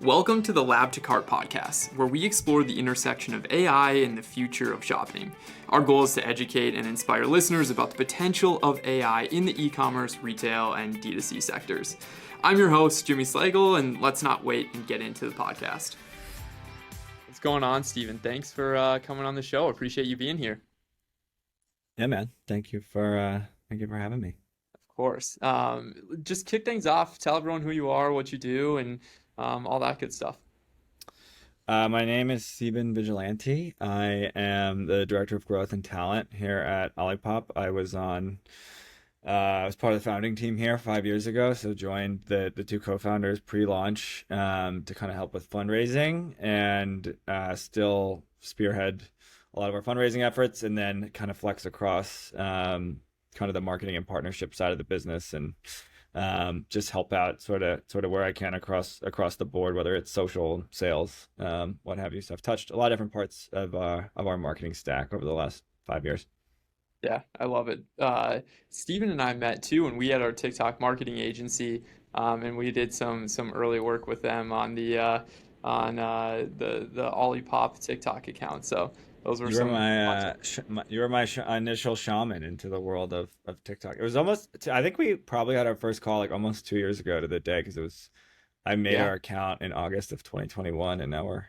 Welcome to the Lab to Cart podcast, where we explore the intersection of AI and the future of shopping. Our goal is to educate and inspire listeners about the potential of AI in the e-commerce, retail, and D2C sectors. I'm your host, Jimmy Slagle, and let's not wait and get into the podcast. What's going on, Steven? Thanks for coming on the show. Appreciate you being here. Yeah, man. Thank you for having me. Of course. Just kick things off. Tell everyone who you are, what you do, and all that good stuff. My name is Steven Vigilante. I am the Director of Growth and Talent here at Olipop. I was part of the founding team here 5 years ago, so joined the two co-founders pre-launch to kind of help with fundraising and still spearhead a lot of our fundraising efforts, and then kind of flex across kind of the marketing and partnership side of the business, and just help out sort of where I can across the board, whether it's social, sales, what have you. So I've touched a lot of different parts of our marketing stack over the last 5 years. Yeah, I love it. Steven and I met too when we had our TikTok marketing agency, and we did some early work with them on the Olipop TikTok account. So those were You were some my initial shaman into the world of TikTok. It was almost, I think we probably had our first call like almost 2 years ago to the day, because I made yeah our account in August of 2021, and now we're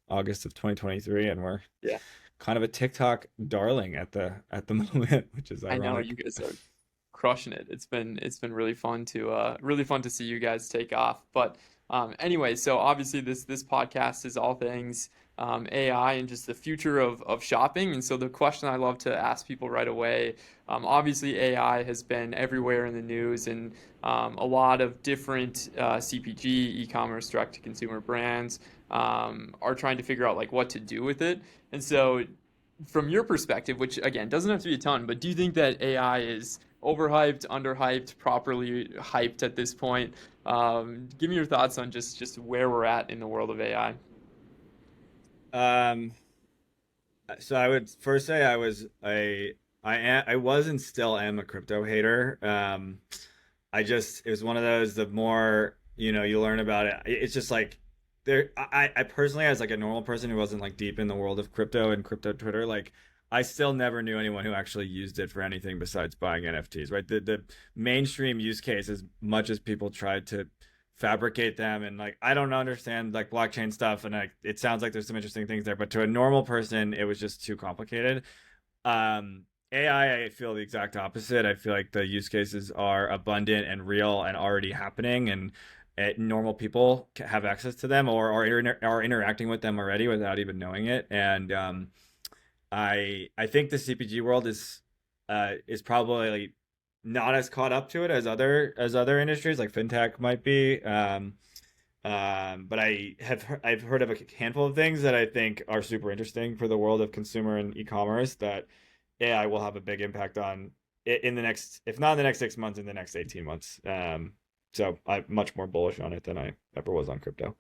August of 2023, and we're yeah. kind of a TikTok darling at the moment, which is I know you ironic. guys are crushing it. It's been really fun to see you guys take off. But anyway, so obviously this podcast is all things AI and just the future of shopping. And so the question I love to ask people right away, obviously AI has been everywhere in the news, and a lot of different CPG, e-commerce, direct-to-consumer brands are trying to figure out like what to do with it. And so from your perspective, which again doesn't have to be a ton, but do you think that AI is overhyped, underhyped, properly hyped at this point? Give me your thoughts on just where we're at in the world of AI. Um, so I would first say I was and still am a crypto hater. It was one of those, the more you learn about it, it's just like I personally, as like a normal person who wasn't like deep in the world of crypto and crypto Twitter, like I still never knew anyone who actually used it for anything besides buying NFTs, right? The mainstream use case, as much as people tried to fabricate them, and like I don't understand like blockchain stuff, and like it sounds like there's some interesting things there, but to a normal person it was just too complicated. AI, I feel the exact opposite. I feel like the use cases are abundant and real and already happening, and normal people have access to them, or are interacting with them already without even knowing it. And I think the CPG world is probably not as caught up to it as other industries like fintech might be. But I've heard of a handful of things that I think are super interesting for the world of consumer and e-commerce that AI will have a big impact on in the next, if not in the next 6 months, in the next 18 months. So I'm much more bullish on it than I ever was on crypto.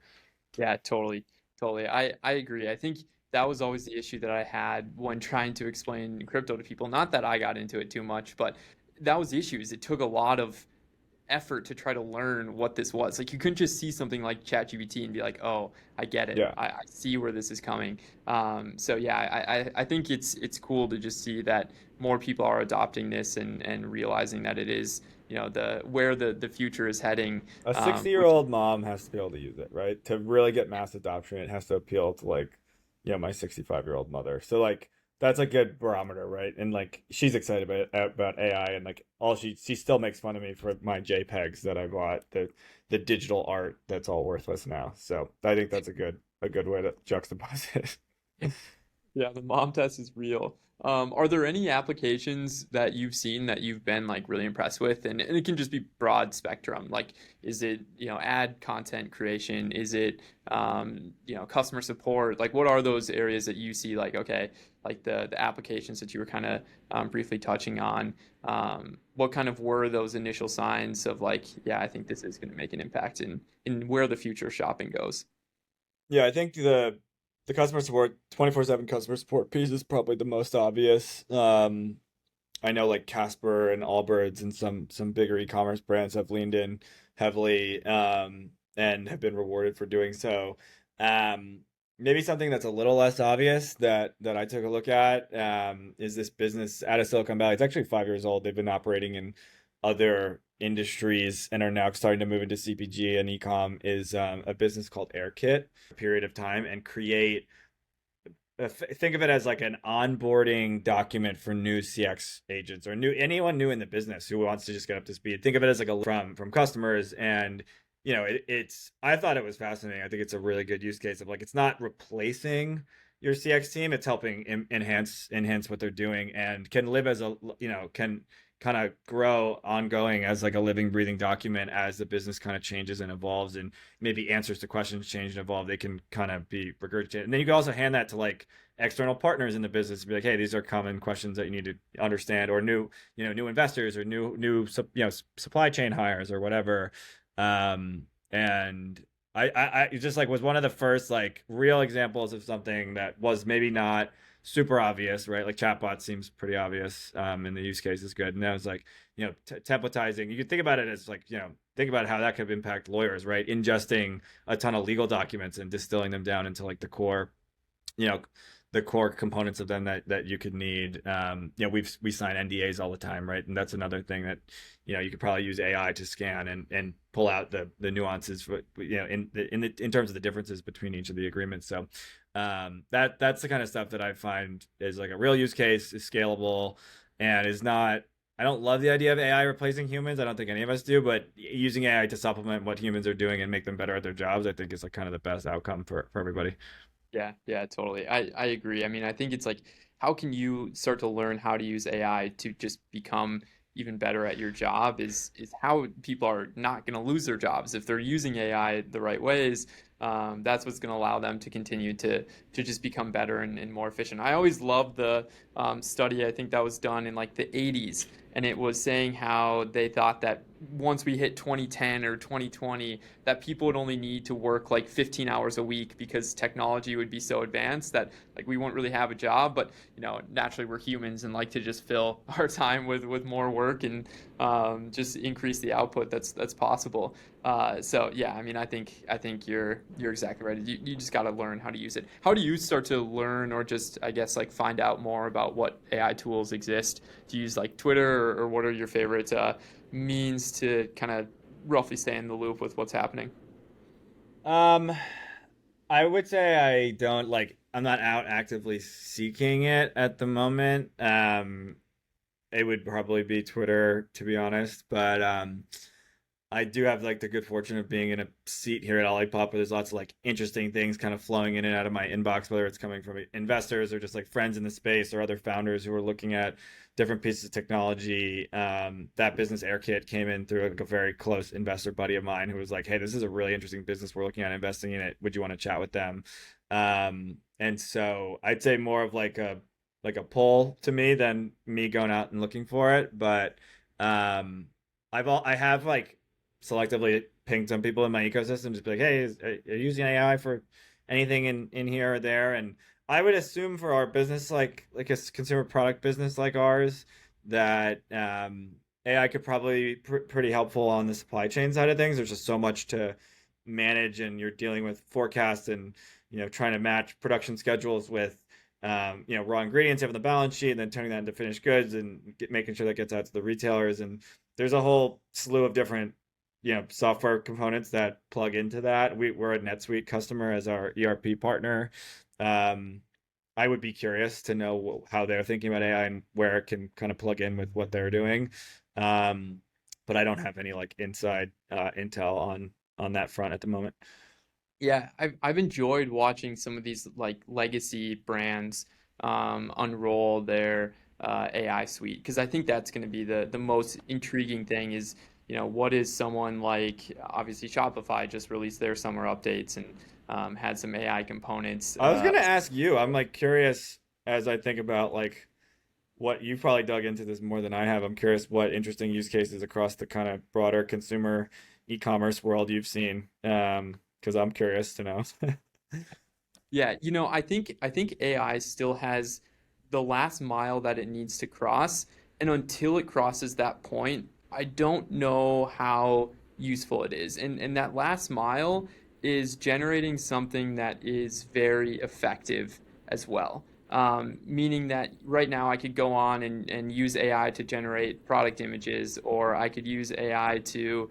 Yeah, totally, totally. I agree. I think that was always the issue that I had when trying to explain crypto to people. Not that I got into it too much, but that was the issue. Is it took a lot of effort to try to learn what this was. Like you couldn't just see something like ChatGPT and be like, "Oh, I get it. Yeah. I see where this is coming." So yeah, I think it's cool to just see that more people are adopting this and realizing that it is the where the future is heading. A 60 year Which old mom has to be able to use it, right? To really get mass adoption, it has to appeal to like, my 65-year-old mother. So like that's a good barometer, right? And like she's excited about AI, and like all she still makes fun of me for my JPEGs that I bought, the digital art that's all worthless now. So I think that's a good way to juxtapose it. Yeah, the mom test is real. Are there any applications that you've seen that you've been like really impressed with? And it can just be broad spectrum. Like, is it, ad content creation? Is it, customer support? Like, what are those areas that you see like, okay, like the applications that you were kind of briefly touching on? What kind of were those initial signs of like, yeah, I think this is going to make an impact in where the future shopping goes? Yeah, I think the customer support, 24/7 customer support piece is probably the most obvious. I know like Casper and Allbirds and some bigger e-commerce brands have leaned in heavily. and have been rewarded for doing so. Um, Maybe something that's a little less obvious that I took a look at is this business out of Silicon Valley. It's actually 5 years old. They've been operating in other industries and are now starting to move into CPG and e-com. Is a business called AirKit. Period of time and create think of it as like an onboarding document for new CX agents or new anyone new in the business who wants to just get up to speed. Think of it as like a from customers, and it's I thought it was fascinating. I think it's a really good use case of like it's not replacing your CX team, it's helping enhance what they're doing and can live as a can kind of grow ongoing as like a living breathing document as the business kind of changes and evolves, and maybe answers to questions change and evolve. They can kind of be regurgitated, and then you can also hand that to like external partners in the business and be like, hey, these are common questions that you need to understand, or new investors, or new supply chain hires or whatever. And I just like was one of the first like real examples of something that was maybe not super obvious, right? Like chatbot seems pretty obvious, and the use case is good. And I was like, templatizing. You could think about it as like, think about how that could impact lawyers, right? Ingesting a ton of legal documents and distilling them down into like you know, the core components of them that you could need. We sign NDAs all the time, right? And that's another thing that you could probably use AI to scan and pull out the nuances, for, in terms of the differences between each of the agreements. So that's the kind of stuff that I find is like a real use case, is scalable, and is not. I don't love the idea of AI replacing humans. I don't think any of us do, but using AI to supplement what humans are doing and make them better at their jobs, I think is like kind of the best outcome for everybody. Yeah, yeah, totally. I agree. I mean, I think it's like, how can you start to learn how to use AI to just become even better at your job is how people are not going to lose their jobs if they're using AI the right ways. That's what's going to allow them to continue to just become better and more efficient. I always loved the study. I think that was done in like the 80s, and it was saying how they thought that once we hit 2010 or 2020, that people would only need to work like 15 hours a week because technology would be so advanced that like we won't really have a job. But naturally we're humans and like to just fill our time with more work and just increase the output that's possible. So yeah, I mean, I think you're exactly right. You just got to learn how to use it. How do you start to learn, or just I guess like find out more about what AI tools exist? Do you use like Twitter, or what are your favorite means to kind of roughly stay in the loop with what's happening? Um, I would say I don't like. I'm not out actively seeking it at the moment. It would probably be Twitter, to be honest. But I do have like the good fortune of being in a seat here at Olipop where there's lots of like interesting things kind of flowing in and out of my inbox, whether it's coming from investors or just like friends in the space or other founders who are looking at different pieces of technology. That business AirKit came in through like a very close investor buddy of mine who was like, "Hey, this is a really interesting business. We're looking at investing in it. Would you want to chat with them?" And so I'd say more of like a pull to me than me going out and looking for it. But I have like selectively pinged some people in my ecosystem, just be like, hey, are you using AI for anything in here or there? And I would assume for our business, like a consumer product business like ours, that AI could probably be pretty helpful on the supply chain side of things. There's just so much to manage, and you're dealing with forecasts and trying to match production schedules with raw ingredients having the balance sheet and then turning that into finished goods and making sure that gets out to the retailers. And there's a whole slew of different software components that plug into that. We're a NetSuite customer as our ERP partner. um, I would be curious to know how they're thinking about AI and where it can kind of plug in with what they're doing. um, but I don't have any like inside intel on that front at the moment. Yeah, I've enjoyed watching some of these like legacy brands unroll their AI suite, because I think that's going to be the most intriguing thing is, what is someone like, obviously Shopify just released their summer updates and had some AI components. I was gonna ask you. I'm like curious as I think about like what you've probably dug into this more than I have. I'm curious what interesting use cases across the kind of broader consumer e-commerce world you've seen. Because I'm curious to know. Yeah, I think AI still has the last mile that it needs to cross, and until it crosses that point, I don't know how useful it is. And that last mile is generating something that is very effective as well. Meaning that right now I could go on and use AI to generate product images, or I could use AI to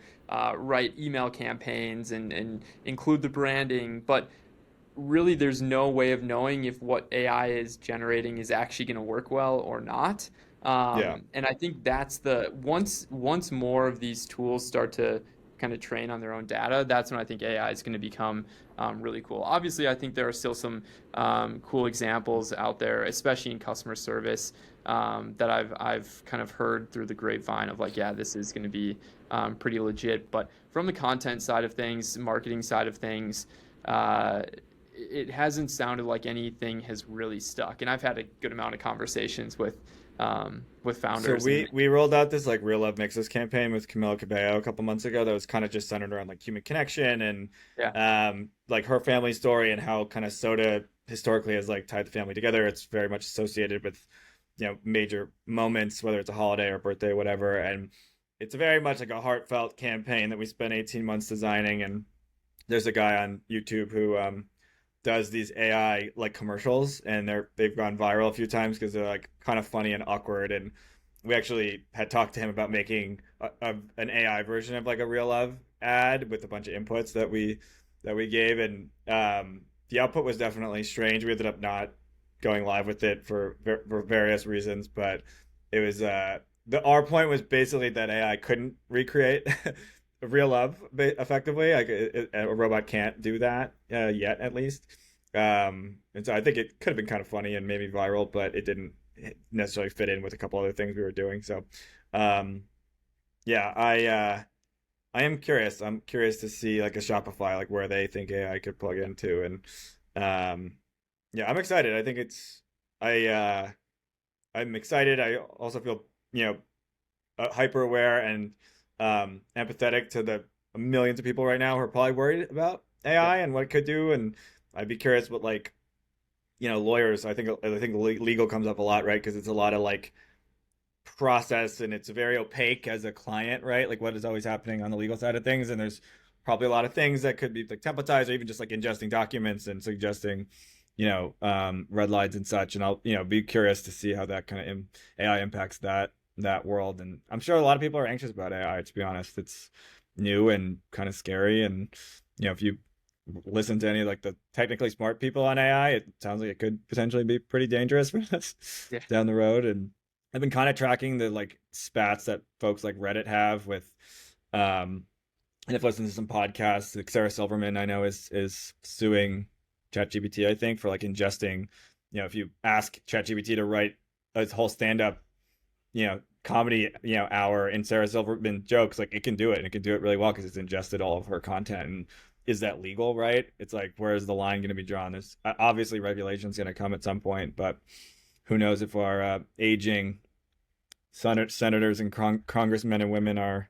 write email campaigns and include the branding. But really, there's no way of knowing if what AI is generating is actually going to work well or not. Yeah. And I think that's the once more of these tools start to kind of train on their own data, that's when I think AI is going to become really cool. Obviously, I think there are still some cool examples out there, especially in customer service, that I've kind of heard through the grapevine of like, yeah, this is going to be pretty legit. But from the content side of things, marketing side of things, uh, it hasn't sounded like anything has really stuck. And I've had a good amount of conversations with So founders and we rolled out this like Real Love Mixes campaign with Camila Cabello a couple months ago that was kind of just centered around like human connection and yeah, like her family story and how kind of soda historically has like tied the family together. It's very much associated with, major moments, whether it's a holiday or birthday, whatever. And it's very much like a heartfelt campaign that we spent 18 months designing. And there's a guy on YouTube who does these AI like commercials, and they've gone viral a few times because they're like kind of funny and awkward. And we actually had talked to him about making an AI version of like a Real Love ad with a bunch of inputs that we gave, and the output was definitely strange. We ended up not going live with it for various reasons, but it was the our point was basically that AI couldn't recreate real love effectively. Like a robot can't do that yet, at least. And so I think it could have been kind of funny and maybe viral, but it didn't necessarily fit in with a couple other things we were doing. So, um, yeah, I am curious. I'm curious to see like a Shopify, like where they think AI could plug into, and yeah, I'm excited. I think I I'm excited. I also feel hyper aware and empathetic to the millions of people right now who are probably worried about yeah, AI and what it could do. And I'd be curious what like lawyers. I think legal comes up a lot, right? Because it's a lot of like process and it's very opaque as a client, right? Like what is always happening on the legal side of things, and there's probably a lot of things that could be like templatized or even just like ingesting documents and suggesting red lines and such. And I'll be curious to see how that kind of AI impacts that world. And I'm sure a lot of people are anxious about AI, to be honest. It's new and kind of scary, and if you listen to any like the technically smart people on AI, it sounds like it could potentially be pretty dangerous for us yeah. down the road. And I've been kind of tracking the like spats that folks like Reddit have with and I've listened to some podcasts. Like Sarah Silverman, I know is suing ChatGPT, I think, for like ingesting, if you ask ChatGPT to write a whole stand-up, comedy, hour in Sarah Silverman jokes, like it can do it, and it can do it really well because it's ingested all of her content. And is that legal, right? It's like, where is the line going to be drawn? There's obviously regulation's going to come at some point, but who knows if our aging senators and congressmen and women are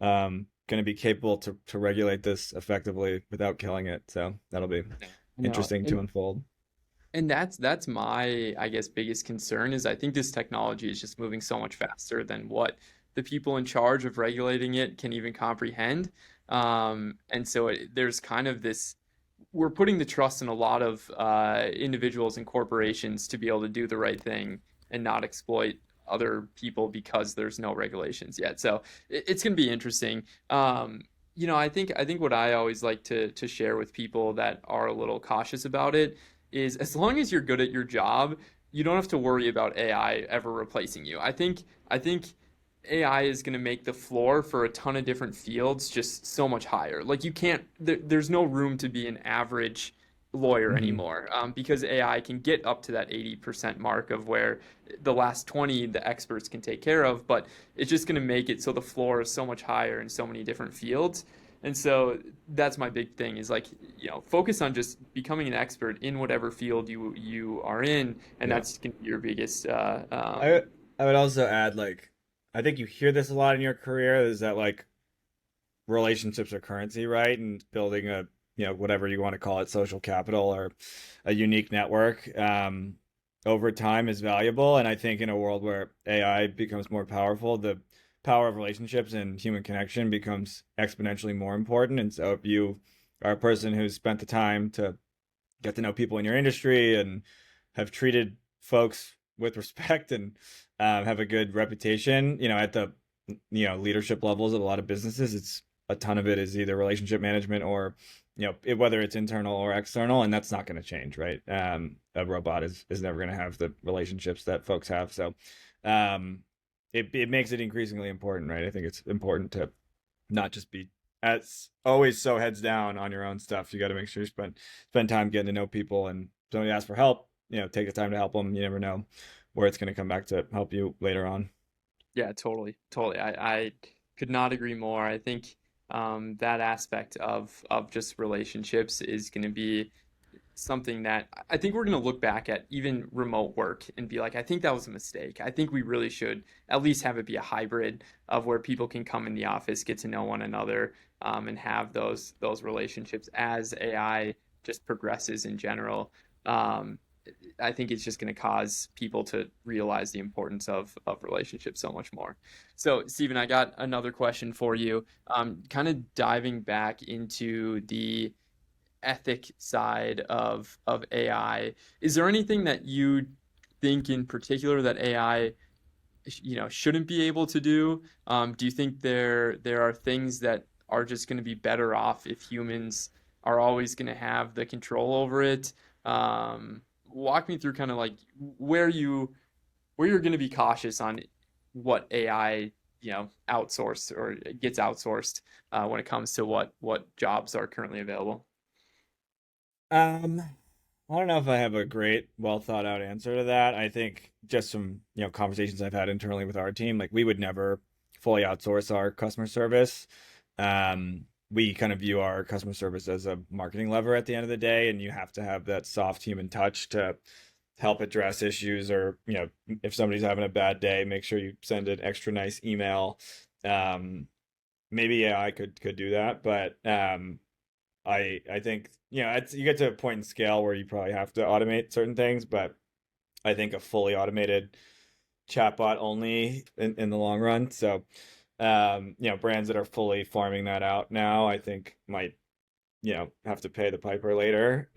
going to be capable to regulate this effectively without killing it. So that'll be I know. interesting to unfold. And that's my, I guess, biggest concern is I think this technology is just moving so much faster than what the people in charge of regulating it can even comprehend. And so there's kind of this, we're putting the trust in a lot of individuals and corporations to be able to do the right thing and not exploit other people because there's no regulations yet. So it's going to be interesting. I think what I always like to share with people that are a little cautious about it is as long as you're good at your job, you don't have to worry about AI ever replacing you. I think AI is going to make the floor for a ton of different fields just so much higher. Like you can't there's no room to be an average lawyer Mm-hmm. anymore because AI can get up to that 80% mark of where the last 20 the experts can take care of, but it's just going to make it so the floor is so much higher in so many different fields. And so that's my big thing is like, focus on just becoming an expert in whatever field you are in, and Yeah. that's going to be your biggest I I would also add like I think you hear this a lot in your career is that like relationships are currency, right? And building a whatever you want to call it, social capital or a unique network over time is valuable. And I think in a world where AI becomes more powerful, the power of relationships and human connection becomes exponentially more important. And so if you are a person who's spent the time to get to know people in your industry and have treated folks with respect and have a good reputation, at the leadership levels of a lot of businesses, it's a ton of it is either relationship management or whether it's internal or external, and that's not going to change, right? A robot is never going to have the relationships that folks have, so it makes it increasingly important, right? I think it's important to not just be as always so heads down on your own stuff. You got to make sure you spend time getting to know people, and if somebody asks for help, take the time to help them. You never know where it's going to come back to help you later on. Yeah, totally, totally. I could not agree more. I think that aspect of just relationships is going to be something that I think we're going to look back at even remote work and be like, I think that was a mistake. I think we really should at least have it be a hybrid of where people can come in the office, get to know one another, and have those relationships as AI just progresses in general. Um, I think it's just going to cause people to realize the importance of relationships so much more. So, Stephen, I got another question for you. Kind of diving back into the ethic side of AI. Is there anything that you think in particular that AI, shouldn't be able to do? Do you think there are things that are just going to be better off if humans are always going to have the control over it? Walk me through kind of like where you where you're going to be cautious on what AI, outsourced or gets outsourced when it comes to what jobs are currently available. Um, I don't know if I have a great, well thought out answer to that. I think just some, conversations I've had internally with our team, like we would never fully outsource our customer service. We kind of view our customer service as a marketing lever at the end of the day, and you have to have that soft human touch to help address issues, or, if somebody's having a bad day, make sure you send an extra nice email. Um, Maybe AI could do that, but I think you get to a point in scale where you probably have to automate certain things, but I think a fully automated chatbot only in the long run. So brands that are fully farming that out now, I think might have to pay the piper later.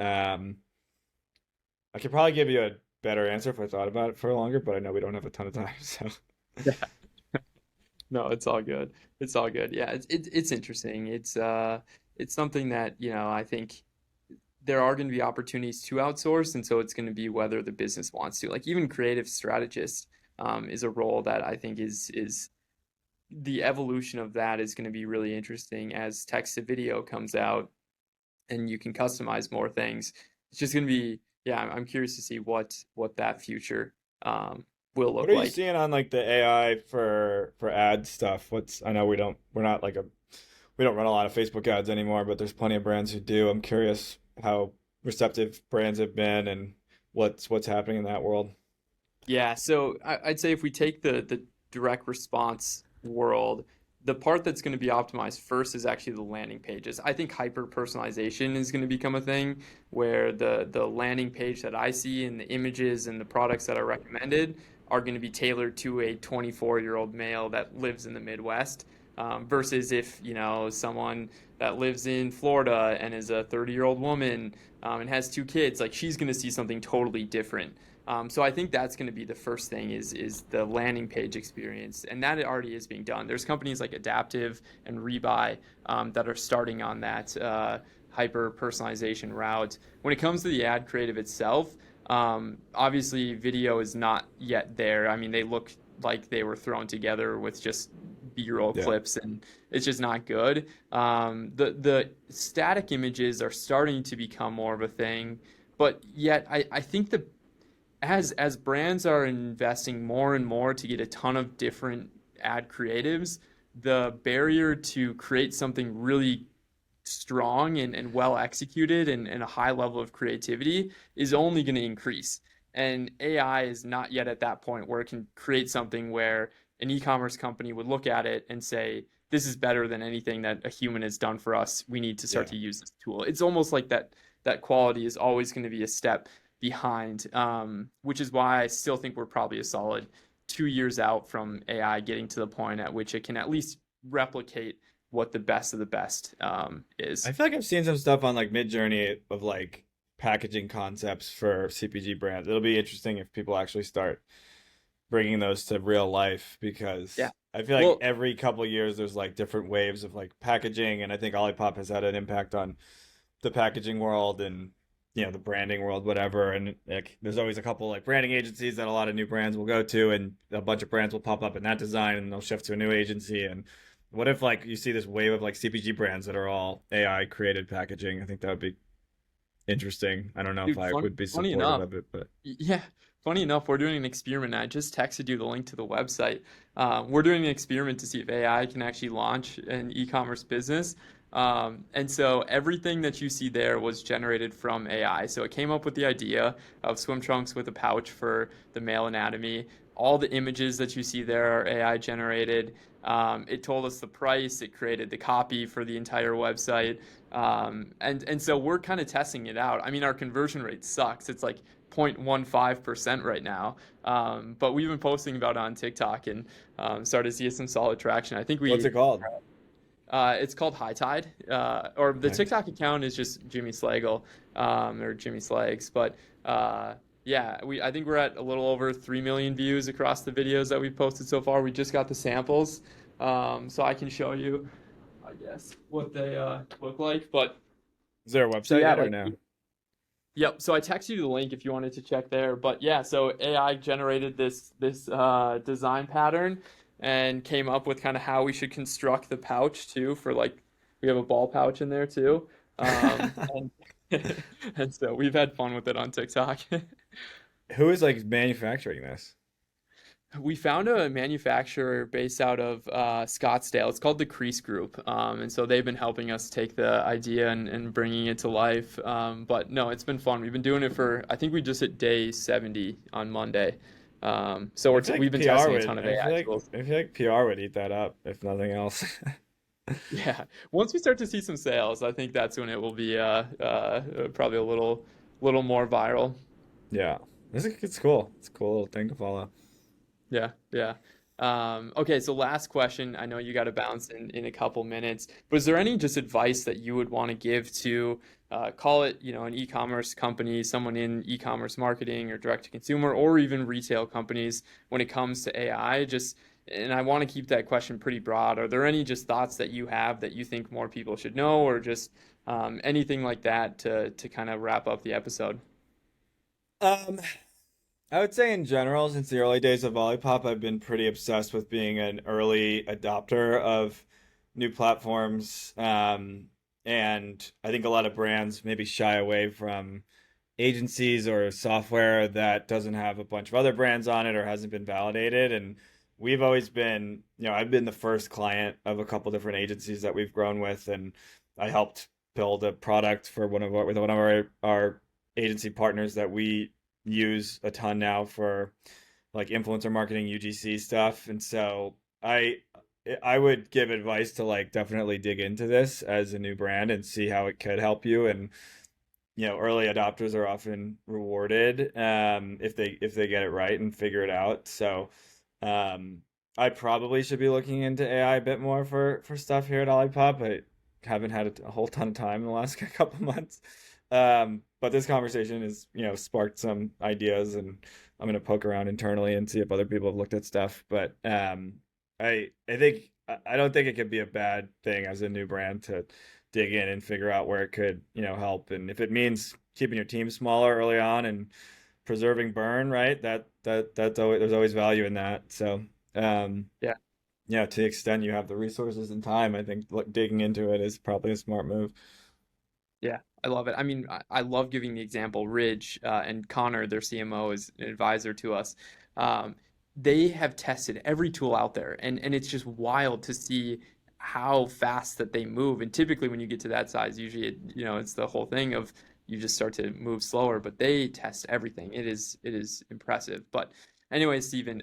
I could probably give you a better answer if I thought about it for longer, but I know we don't have a ton of time, so. No, it's all good. It's all good. Yeah, it's interesting. It's something that, I think there are going to be opportunities to outsource, and so it's going to be whether the business wants to. Like even creative strategist is a role that I think is the evolution of that is going to be really interesting as text to video comes out and you can customize more things. It's just going to be, yeah, I'm curious to see what that future will What look are you like. seeing on like the AI for ad stuff? I know we're not like we don't run a lot of Facebook ads anymore, but there's plenty of brands who do. I'm curious how receptive brands have been and what's happening in that world. Yeah, so I'd say if we take the direct response world, the part that's going to be optimized first is actually the landing pages. I think hyper personalization is going to become a thing where the landing page that I see and the images and the products that are recommended are going to be tailored to a 24-year-old male that lives in the Midwest, versus if, someone that lives in Florida and is a 30-year-old woman, and has two kids, like she's going to see something totally different. So I think that's going to be the first thing is the landing page experience, and that already is being done. There's companies like Adaptive and Rebuy that are starting on that hyper personalization route. When it comes to the ad creative itself, obviously video is not yet there. I mean, they look like they were thrown together with just B-roll Yeah. clips, and it's just not good. The static images are starting to become more of a thing, but yet I think the as brands are investing more and more to get a ton of different ad creatives, the barrier to create something really strong and well executed and a high level of creativity is only going to increase. And AI is not yet at that point where it can create something where an e-commerce company would look at it and say, this is better than anything that a human has done for us. We need to start Yeah. to use this tool. It's almost like that quality is always going to be a step behind, which is why I still think we're probably a solid 2 years out from AI getting to the point at which it can at least replicate what the best of the best is. I feel like I've seen some stuff on like Midjourney of like packaging concepts for CPG brands. It'll be interesting if people actually start bringing those to real life because Yeah. I feel like Well, every couple of years there's like different waves of like packaging, and I think Olipop has had an impact on the packaging world and the branding world, whatever. And like there's always a couple like branding agencies that a lot of new brands will go to, and a bunch of brands will pop up in that design, and they'll shift to a new agency. And what if like you see this wave of like CPG brands that are all AI created packaging? I think that would be interesting. I don't know if dude, I funny, would be funny supportive enough. of it, but Yeah, funny enough, we're doing an experiment. I just texted you the link to the website. We're doing an experiment to see if AI can actually launch an e-commerce business. And so everything that you see there was generated from AI. So it came up with the idea of swim trunks with a pouch for the male anatomy. All the images that you see there are AI generated. It told us the price. It created the copy for the entire website. And so we're kind of testing it out. I mean, our conversion rate sucks. It's like 0.15% right now. But we've been posting about it on TikTok and started to see some solid traction. I think what's we it called? it's called High Tide, or the Nice. TikTok account is just Jimmy Slagle, or Jimmy Slags. But yeah, I think we're at a little over 3 million views across the videos that we've posted so far. We just got the samples, so I can show you, I guess, what they look like. But Is there a so website yeah, yet or like no? yep. So I texted you the link if you wanted to check there. But yeah, so AI generated this design pattern and came up with kind of how we should construct the pouch too. For like, we have a ball pouch in there too. And and so we've had fun with it on TikTok. Who is like manufacturing this? We found a manufacturer based out of Scottsdale. It's called the Crease Group. And so they've been helping us take the idea and bringing it to life. But no, it's been fun. We've been doing it for, I think we just hit day 70 on Monday. So I feel we've like been PR testing a would. ton of AI tools. I feel like PR would eat that up if nothing else. Yeah. Once we start to see some sales, I think that's when it will be probably a little more viral. Yeah, it's cool. It's a cool little thing to follow. Yeah, yeah. Okay, so last question. I know you got to bounce in a couple minutes, but is there any just advice that you would want to give to call it, an e-commerce company, someone in e-commerce marketing or direct to consumer, or even retail companies when it comes to AI? Just, and I want to keep that question pretty broad. Are there any just thoughts that you have that you think more people should know, or just anything like that to kind of wrap up the episode? Um, I would say in general, since the early days of Olipop, I've been pretty obsessed with being an early adopter of new platforms. And I think a lot of brands maybe shy away from agencies or software that doesn't have a bunch of other brands on it or hasn't been validated. And we've always been, I've been the first client of a couple different agencies that we've grown with, and I helped build a product for with one of our agency partners that we use a ton now for like influencer marketing UGC stuff. And so I would give advice to like definitely dig into this as a new brand and see how it could help you. And early adopters are often rewarded if they get it right and figure it out. So um, I probably should be looking into AI a bit more for stuff here at Olipop. I haven't had a whole ton of time in the last couple months. But this conversation has, sparked some ideas, and I'm gonna poke around internally and see if other people have looked at stuff. But I think I don't think it could be a bad thing as a new brand to dig in and figure out where it could, help. And if it means keeping your team smaller early on and preserving burn, right? That's always there's always value in that. So um, Yeah. yeah, to the extent you have the resources and time, I think digging into it is probably a smart move. Yeah, I love it. I mean, I love giving the example. Ridge and Connor, their CMO, is an advisor to us. Um, they have tested every tool out there, and it's just wild to see how fast that they move. And typically, when you get to that size, usually it's the whole thing of you just start to move slower. But they test everything. It is impressive. But anyway, Stephen,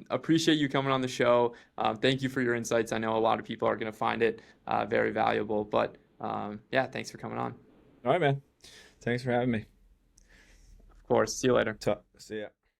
appreciate you coming on the show. Thank you for your insights. I know a lot of people are going to find it very valuable. But yeah, thanks for coming on. All right, man. Thanks for having me. Of course. See you later. See ya.